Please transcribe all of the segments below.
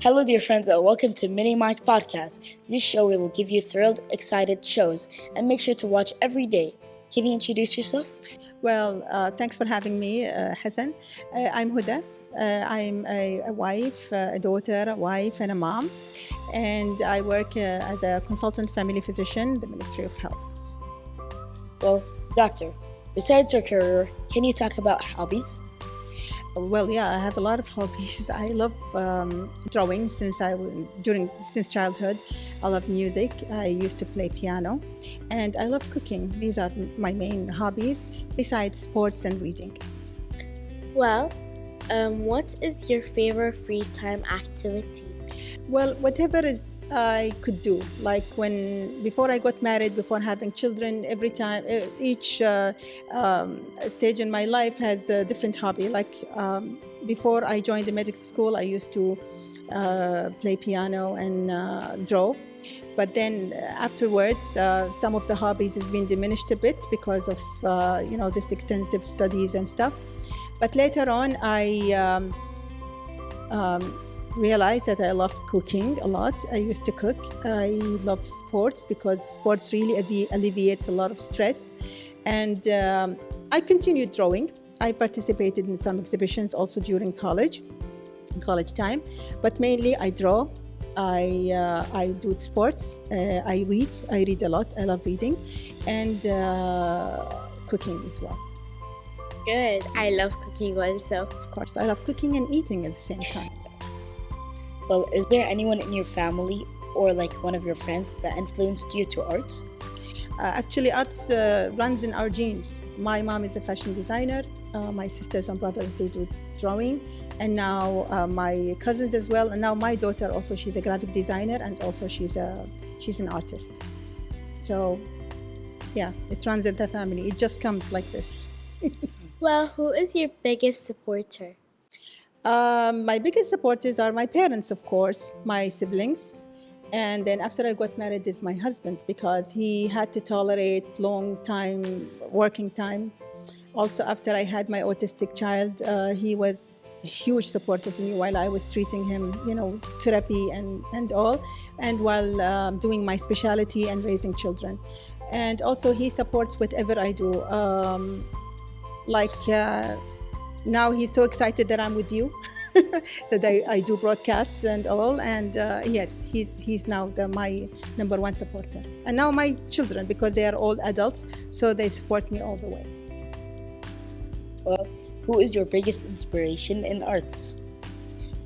Hello, dear friends, and welcome to Mini Mike Podcast. This show will give you thrilled, excited shows, and make sure to watch every day. Can you introduce yourself? Well, thanks for having me, Hassan. I'm Huda. I'm a wife, a daughter, a wife, and a mom. And I work as a consultant family physician in the Ministry of Health. Well, doctor, besides your career, can you talk about hobbies? Well, yeah, I have a lot of hobbies. I love drawing since childhood. I love music. I used to play piano, and I love cooking. These are my main hobbies, besides sports and reading. Well, what is your favorite free time activity? Well, whatever is I could do. Like before I got married, before having children, every time, each stage in my life has a different hobby. Like before I joined the medical school, I used to play piano and draw. But then afterwards, some of the hobbies has been diminished a bit because of this extensive studies and stuff. But later on, I realized that I love cooking a lot. I used to cook. I love sports because sports really alleviates a lot of stress. And I continued drawing. I participated in some exhibitions also during college time. But mainly I draw. I do sports. I read a lot. I love reading. And cooking as well. Good. I love cooking also. Of course, I love cooking and eating at the same time. Well, is there anyone in your family or like one of your friends that influenced you to arts? Actually, arts runs in our genes. My mom is a fashion designer. My sisters and brothers, they do drawing. And now my cousins as well. And now my daughter also, she's a graphic designer and also she's an artist. So, yeah, it runs in the family. It just comes like this. Well, who is your biggest supporter? My biggest supporters are my parents, of course, my siblings. And then after I got married is my husband because he had to tolerate long time, working time. Also, after I had my autistic child, he was a huge support of me while I was treating him, therapy and all, and while doing my specialty and raising children. And also he supports whatever I do. Now he's so excited that I'm with you, that I do broadcasts and all. And yes, he's now my number one supporter. And now my children, because they are all adults, so they support me all the way. Well, who is your biggest inspiration in arts?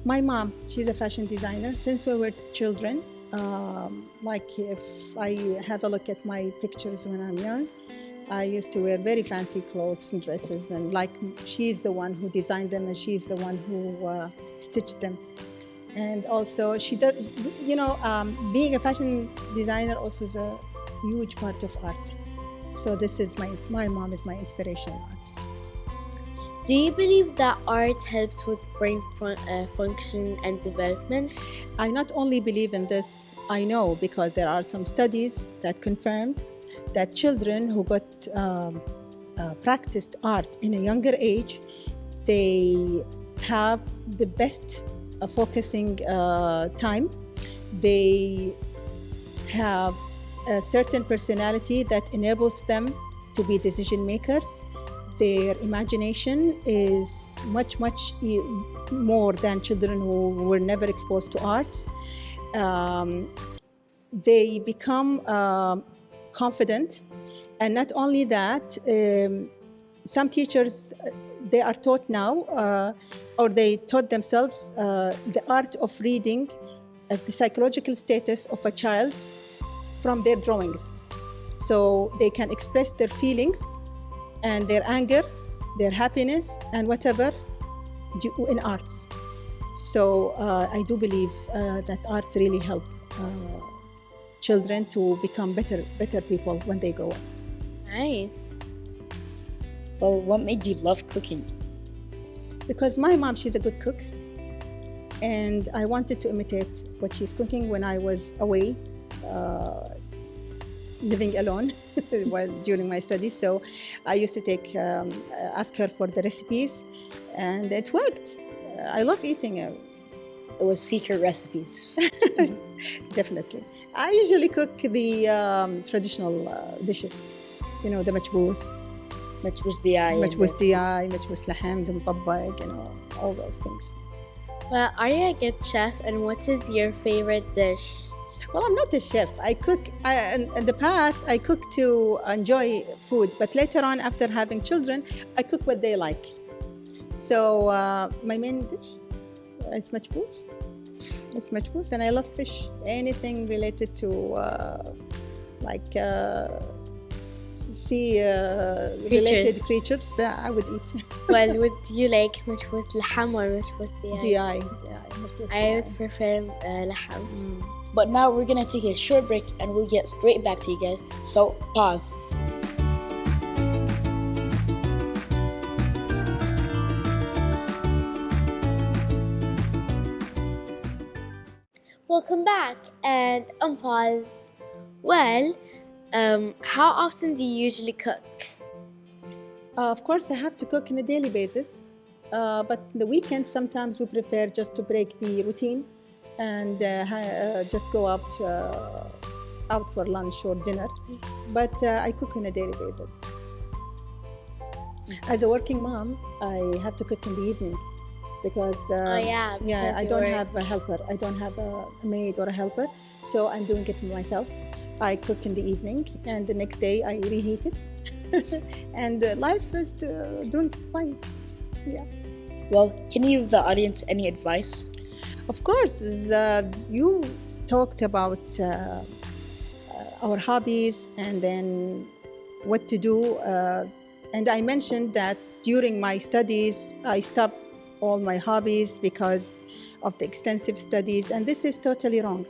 My mom, she's a fashion designer. Since we were children, if I have a look at my pictures when I'm young, I used to wear very fancy clothes and dresses, and she's the one who designed them and she's the one who stitched them. And also she does, being a fashion designer also is a huge part of art. So this is my mom is my inspiration in arts. Do you believe that art helps with brain function and development? I not only believe in this, I know because there are some studies that confirmed that children who got practiced art in a younger age, they have the best focusing time. They have a certain personality that enables them to be decision makers. Their imagination is much more than children who were never exposed to arts. They become confident, and not only that, some teachers, they are taught now or they taught themselves the art of reading the psychological status of a child from their drawings, so they can express their feelings and their anger, their happiness, and whatever in arts. So I do believe that arts really help children to become better people when they grow up. Nice. Well, what made you love cooking? Because my mom, she's a good cook, and I wanted to imitate what she's cooking when I was away, living alone during my studies. So I used to ask her for the recipes, and it worked. I love eating It was secret recipes. Definitely. I usually cook the traditional dishes. You know, the مجبوس, مجبوس دياي. مجبوس دياي, مجبوس لحم, the مطبق, you know, all those things. Well, are you a good chef, and what is your favorite dish? Well, I'm not a chef. I cook, in the past, I cooked to enjoy food. But later on, after having children, I cook what they like. So my main dish is مجبوس. It's مجبوس, and I love fish. Anything related to sea-related creatures, I would eat. Well, would you like مجبوس لحم or مجبوس دياي? I would prefer لحم. But now we're gonna take a short break and we'll get straight back to you guys. So pause. Welcome back and unpause. Well, how often do you usually cook? Of course, I have to cook on a daily basis. But the weekends, sometimes we prefer just to break the routine and just go out for lunch or dinner. But I cook on a daily basis. As a working mom, I have to cook in the evening because I don't have a helper. I don't have a maid or a helper, so I'm doing it myself. I cook in the evening, and the next day I reheat it, and life is doing fine. Yeah. Well, can you give the audience any advice? Of course, you talked about our hobbies and then what to do. And I mentioned that during my studies, I stopped all my hobbies because of the extensive studies. And this is totally wrong.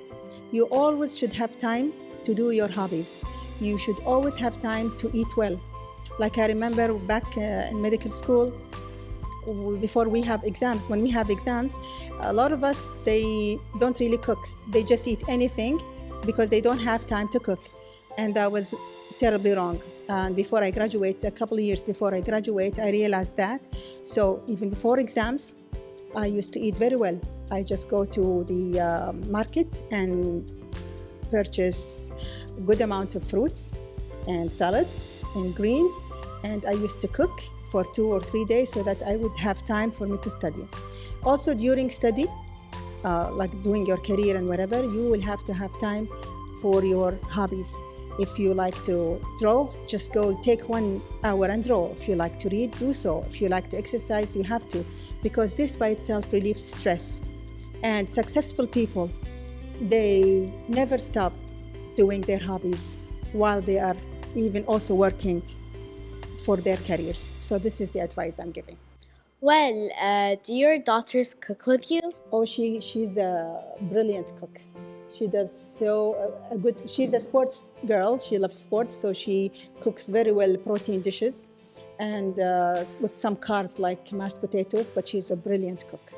You always should have time to do your hobbies. You should always have time to eat well. Like I remember back in medical school, before we have exams, when we have exams, a lot of us, they don't really cook. They just eat anything because they don't have time to cook. And that was terribly wrong. And before I graduate, a couple of years before I graduate, I realized that. So even before exams, I used to eat very well. I just go to the market and purchase a good amount of fruits and salads and greens. And I used to cook for 2 or 3 days so that I would have time for me to study. Also during study, like doing your career and whatever, you will have to have time for your hobbies. If you like to draw, just go take 1 hour and draw. If you like to read, do so. If you like to exercise, you have to, because this by itself relieves stress. And successful people, they never stop doing their hobbies while they are even also working for their careers. So this is the advice I'm giving. Well, do your daughters cook with you? Oh, she's a brilliant cook. She does so good. She's a sports girl. She loves sports, so she cooks very well protein dishes and with some carbs like mashed potatoes, but she's a brilliant cook.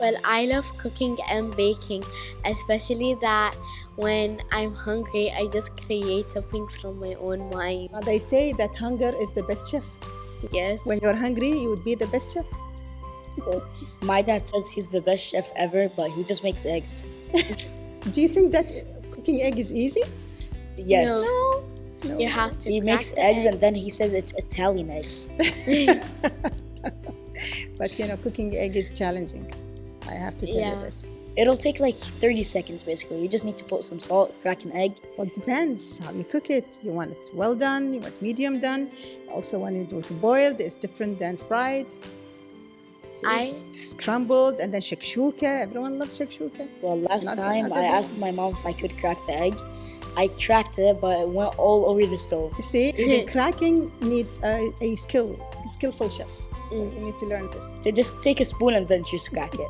Well, I love cooking and baking, especially that when I'm hungry, I just create something from my own mind. They say that hunger is the best chef. Yes. When you're hungry, you would be the best chef. My dad says he's the best chef ever, but he just makes eggs. Do you think that cooking egg is easy? Yes. No. You have to. He makes eggs and then he says it's Italian eggs. But you know, cooking egg is challenging. I have to tell you this. It'll take like 30 seconds basically. You just need to put some salt, crack an egg. Well, it depends how you cook it. You want it well done, you want medium done. Also, when you do it boiled, it's different than fried. It's scrambled and then shakshuka. Everyone loves shakshuka. Well, last time I asked my mom if I could crack the egg. I cracked it, but it went all over the stove. See, even cracking needs a skillful chef. So you need to learn this. So just take a spoon and then just crack it.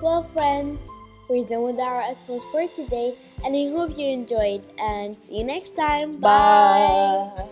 Well, friends, we're done with our episode for today, and I hope you enjoyed. And see you next time. Bye.